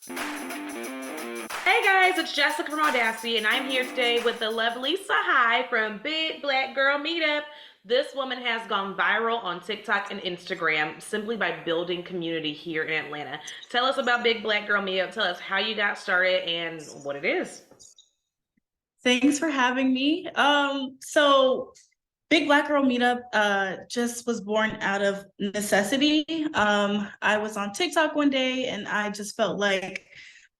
Hey guys, it's Jessica from Audacity, and I'm here today with the lovely Tsahai from Big Black Girl Meetup. This woman has gone viral on TikTok and Instagram simply by building community here in Atlanta. Tell us about Big Black Girl Meetup. Tell us how you got started and what it is. Thanks for having me. So Big Black Girl Meetup just was born out of necessity. I was on TikTok one day and I just felt like,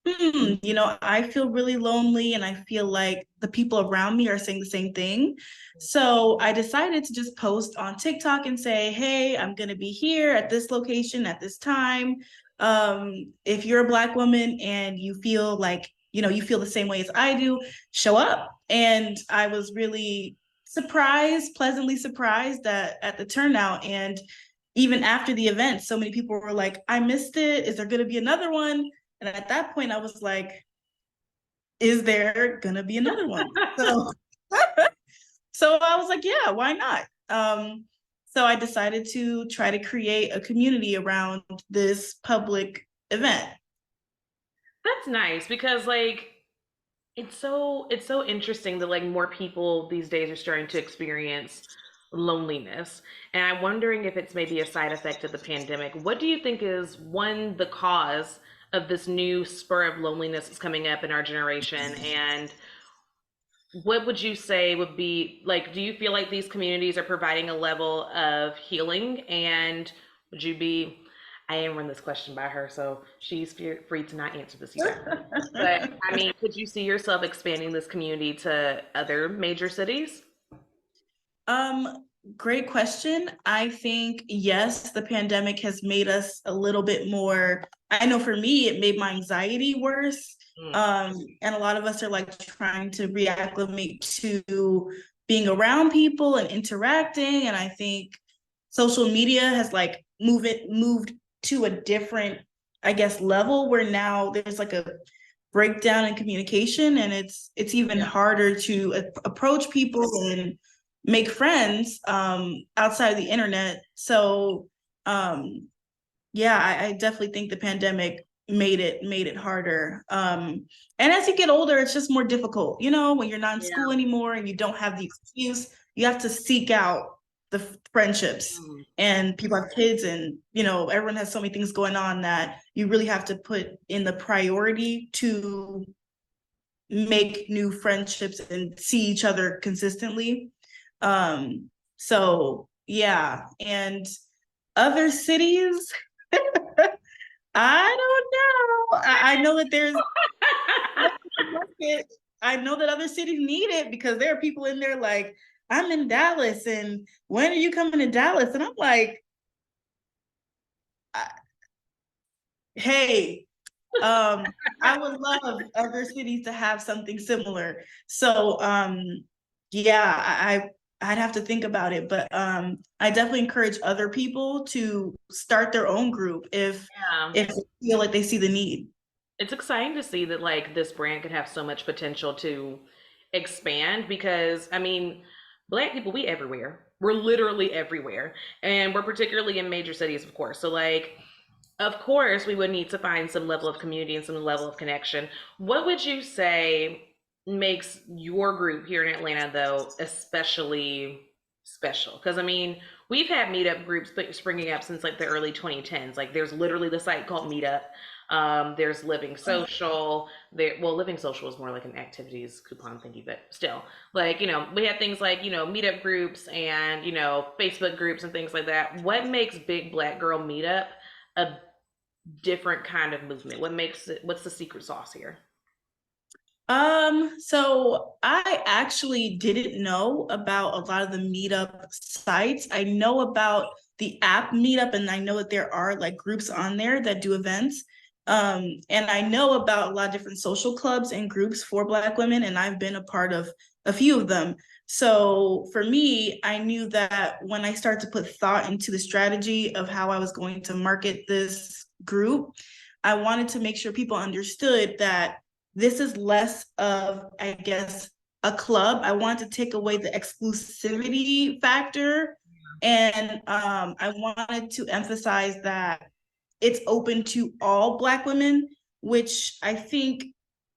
I feel really lonely and I feel like the people around me are saying the same thing. So I decided to just post on TikTok and say, hey, I'm going to be here at this location at this time. If you're a Black woman and you feel like, you feel the same way as I do, show up. And I was really pleasantly surprised at the turnout. And even after the event, so many people were like, I missed it. Is there going to be another one? And at that point, I was like, is there going to be another one? So, so I was like, yeah, why not? So I decided to try to create a community around this public event. That's nice because it's so interesting that more people these days are starting to experience loneliness. And I'm wondering if it's maybe a side effect of the pandemic. What do you think is the cause of this new spur of loneliness that's coming up in our generation? And what would you say would be do you feel like these communities are providing a level of healing? And would you be I am run this question by her, so she's free to not answer this either. But I mean, could you see yourself expanding this community to other major cities? Great question. I think, yes, the pandemic has made us a little bit more. I know for me, it made my anxiety worse. Mm. And a lot of us are like trying to reacclimate to being around people and interacting. And I think social media has like moved to a different, I guess, level where now there's like a breakdown in communication, and it's even harder to approach people and make friends outside of the internet. So yeah, I definitely think the pandemic made it harder. And as you get older, it's just more difficult. When you're not in Yeah. school anymore and you don't have the excuse, you have to seek out the friendships. Mm. And people have kids, and everyone has so many things going on that you really have to put in the priority to make new friendships and see each other consistently. So yeah, and other cities, I don't know. I know that there's I know that other cities need it because there are people in there like, I'm in Dallas and when are you coming to Dallas? And I'm like, hey, I would love other cities to have something similar. So yeah, I'd have to think about it, but I definitely encourage other people to start their own group Yeah. if they feel like they see the need. It's exciting to see that this brand could have so much potential to expand because I mean, Black people, we everywhere. We're literally everywhere. And we're particularly in major cities, of course. So of course we would need to find some level of community and some level of connection. What would you say makes your group here in Atlanta though especially special? Because I mean, we've had meetup groups springing up since the early 2010s. There's literally the site called Meetup. There's Living Social. Living Social is more like an activities coupon thingy, but still, we have things meetup groups and Facebook groups and things like that. What makes Big Black Girl Meetup a different kind of movement? What makes it? What's the secret sauce here? So I actually didn't know about a lot of the meetup sites. I know about the app Meetup, and I know that there are like groups on there that do events. And I know about a lot of different social clubs and groups for Black women, and I've been a part of a few of them. So for me, I knew that when I started to put thought into the strategy of how I was going to market this group, I wanted to make sure people understood that this is less of, I guess, a club. I wanted to take away the exclusivity factor. And I wanted to emphasize that it's open to all Black women, which I think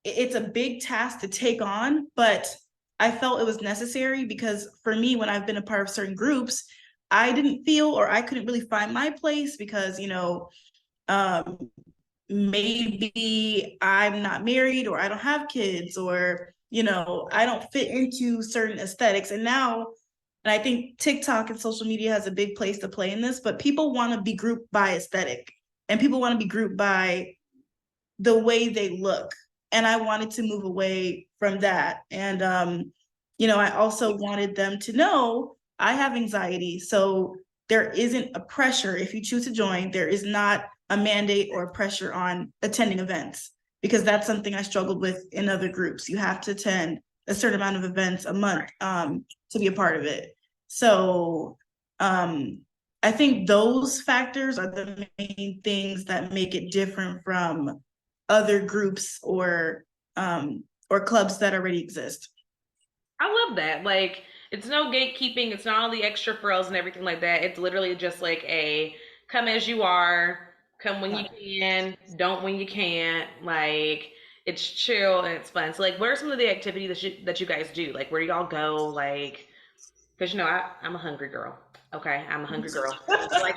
it's a big task to take on, but I felt it was necessary because for me, when I've been a part of certain groups, I didn't feel or I couldn't really find my place because, um, maybe I'm not married or I don't have kids or, I don't fit into certain aesthetics. And I think TikTok and social media has a big place to play in this, but people want to be grouped by aesthetic and people want to be grouped by the way they look. And I wanted to move away from that. And, I also wanted them to know I have anxiety. So there isn't a pressure. If you choose to join, there is not a mandate or a pressure on attending events, because that's something I struggled with in other groups. You have to attend a certain amount of events a month to be a part of it. So I think those factors are the main things that make it different from other groups or clubs that already exist. I love that. Like, it's no gatekeeping. It's not all the extra frills and everything like that. It's literally just like a come as you are, come when you can, don't when you can't. Like, it's chill and it's fun. So, like, what are some of the activities that you guys do? Like, where do y'all go? Like, because I'm a hungry girl. Okay, I'm a hungry girl. Like,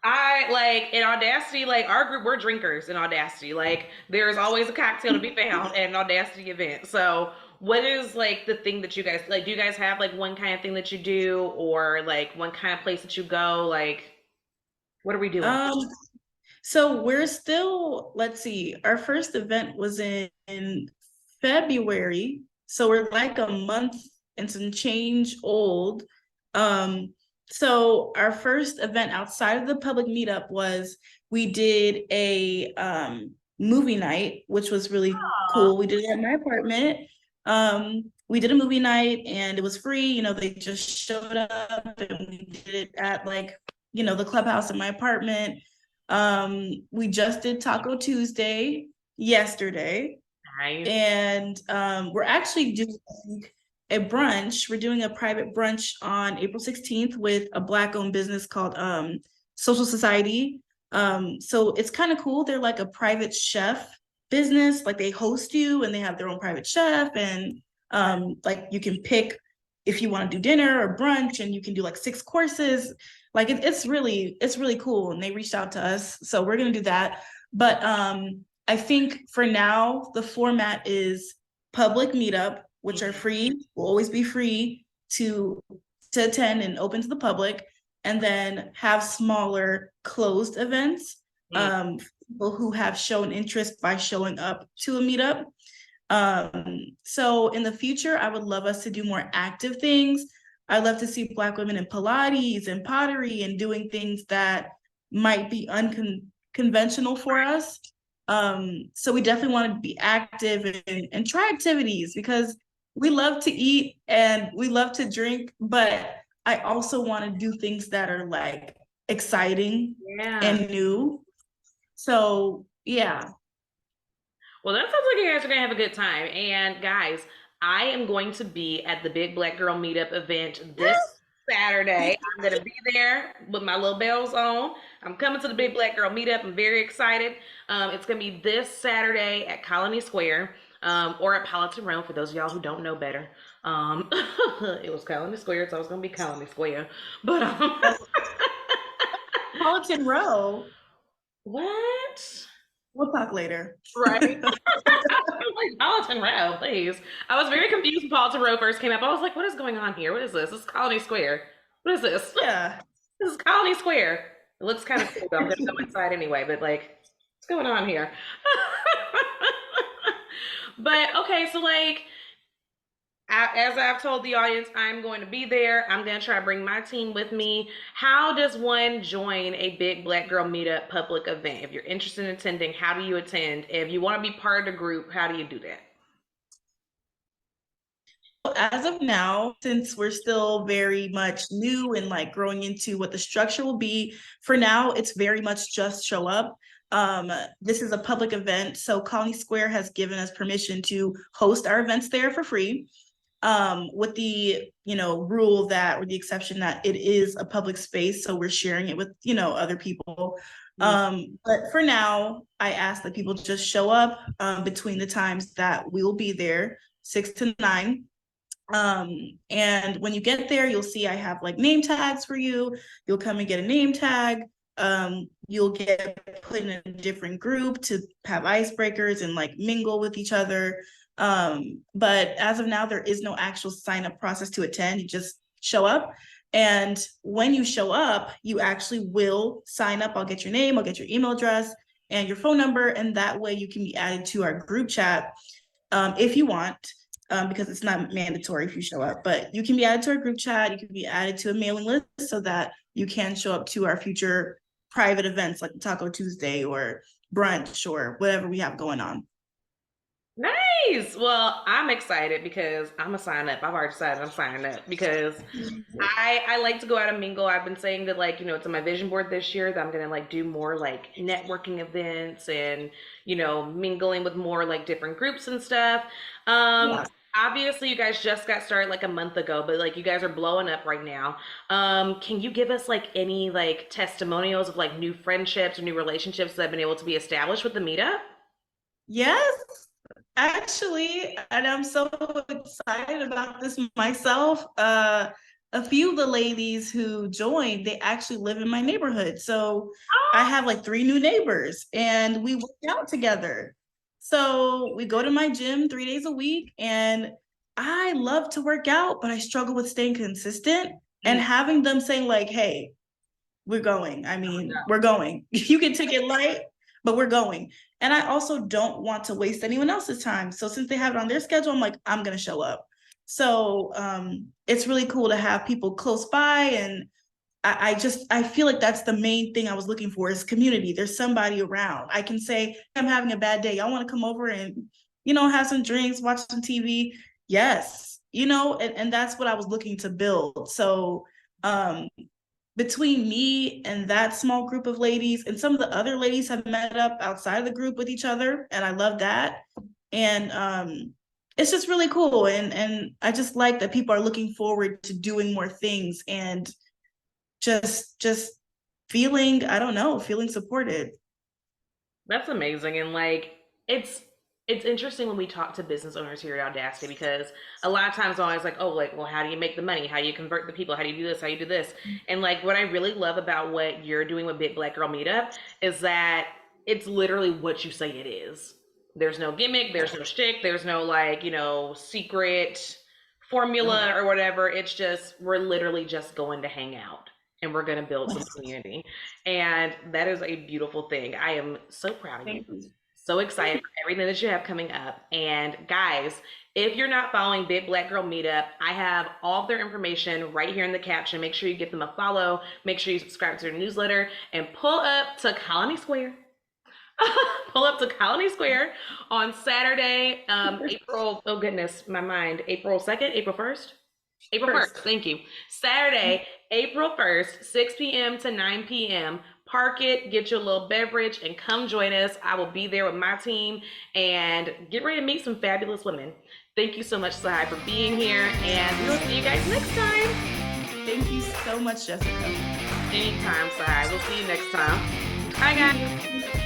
I like in Audacity, like our group, we're drinkers in Audacity. Like there's always a cocktail to be found at an Audacity event. So what is like the thing that you guys like? Do you guys have like one kind of thing that you do or like one kind of place that you go? Like what are we doing? um, so we're still, let's see, our first event was in February. So we're like a month and some change old. Um, so our first event outside of the public meetup was we did a movie night, which was really Aw, cool. We did it at my apartment. We did a movie night and it was free. They just showed up and we did it at like, the clubhouse in my apartment. We just did Taco Tuesday yesterday, nice. and we're actually doing a brunch. We're doing a private brunch on April 16th with a Black-owned business called Social Society. So it's kind of cool. They're like a private chef business. Like they host you and they have their own private chef, and like you can pick if you want to do dinner or brunch, and you can do like 6 courses. Like it's really cool, and they reached out to us, so we're gonna do that. But I think for now the format is public meetup, which are free, will always be free to attend and open to the public, and then have smaller closed events. Mm. People who have shown interest by showing up to a meetup. So in the future, I would love us to do more active things. I'd love to see Black women in Pilates and pottery and doing things that might be unconventional for us. So we definitely want to be active and try activities because we love to eat and we love to drink, but I also want to do things that are like exciting Yeah. and new. So yeah. Well, that sounds like you guys are gonna have a good time. And guys, I am going to be at the Big Black Girl Meetup event this Saturday. I'm gonna be there with my little bells on. I'm coming to the Big Black Girl Meetup. I'm very excited. It's gonna be this Saturday at Colony Square, or at Politan Row for those of y'all who don't know better. It was Colony Square, so it's gonna be Colony Square. But Politan Row. what? We'll talk later. Right? Like Politan Row, please. I was very confused when Politan Row first came up. I was like, what is going on here? What is this? This is Colony Square. What is this? Yeah. This is Colony Square. It looks kind of cool though. I'm gonna go inside anyway, but like, what's going on here? But okay, so like as I've told the audience, I'm going to be there. I'm going to try to bring my team with me. How does one join a Big Black Girl Meetup public event? If you're interested in attending, how do you attend? If you want to be part of the group, how do you do that? As of now, since we're still very much new and like growing into what the structure will be, for now, it's very much just show up. This is a public event, so Colony Square has given us permission to host our events there for free. With the rule that, or the exception that it is a public space, so we're sharing it with other people. But for now, I ask that people just show up between the times that we will be there, 6 to 9. And when you get there, you'll see I have like name tags for you. You'll come and get a name tag. You'll get put in a different group to have icebreakers and like mingle with each other. But as of now, there is no actual sign up process to attend. You just show up. And when you show up, you actually will sign up. I'll get your name, I'll get your email address and your phone number. And that way you can be added to our group chat if you want. Because it's not mandatory if you show up, but you can be added to our group chat. You can be added to a mailing list so that you can show up to our future private events like Taco Tuesday or brunch or whatever we have going on. Nice. Well, I'm excited because I'm gonna sign up. I've already decided I'm signing up because I like to go out and mingle. I've been saying that like, it's on my vision board this year that I'm gonna like do more like networking events and, mingling with more like different groups and stuff. Yeah. Obviously you guys just got started like a month ago, but like you guys are blowing up right now. Can you give us like any like testimonials of like new friendships or new relationships that have been able to be established with the meetup? Yes, actually, and I'm so excited about this myself. A few of the ladies who joined, they actually live in my neighborhood. So I have like 3 new neighbors and we work out together. So we go to my gym 3 days a week and I love to work out, but I struggle with staying consistent and having them saying like, hey, we're going. I mean, we're going. You can take it light, but we're going. And I also don't want to waste anyone else's time. So since they have it on their schedule, I'm like, I'm going to show up. So it's really cool to have people close by. And I feel like that's the main thing I was looking for is community. There's somebody around. I can say, I'm having a bad day. Y'all want to come over and, have some drinks, watch some TV? Yes. And that's what I was looking to build. So between me and that small group of ladies, and some of the other ladies have met up outside of the group with each other, and I love that. And it's just really cool. And I just like that people are looking forward to doing more things and just feeling, I don't know, feeling supported. That's amazing. And like it's interesting when we talk to business owners here at Audacity because a lot of times I'm always like, oh, like, well, how do you make the money? How do you convert the people? How do you do this? How do you do this? And like what I really love about what you're doing with Big Black Girl Meetup is that it's literally what you say it is. There's no gimmick, there's no shtick, there's no like, secret formula or whatever. It's just we're literally just going to hang out and we're going to build some community. And that is a beautiful thing. I am so proud of you. Thank you. So excited for everything that you have coming up. And guys, if you're not following Big Black Girl Meetup, I have all of their information right here in the caption. Make sure you give them a follow. Make sure you subscribe to their newsletter and pull up to Colony Square. Pull up to Colony Square on Saturday, April, oh goodness, my mind, April 2nd, April 1st? April 1st, thank you. Saturday, April 1st, 6 p.m. to 9 p.m. Park it, get you a little beverage, and come join us. I will be there with my team and get ready to meet some fabulous women. Thank you so much, Tsahai, for being here, and we'll see you guys next time. Thank you so much, Jessica. Anytime, Tsahai. We'll see you next time. Bye, guys.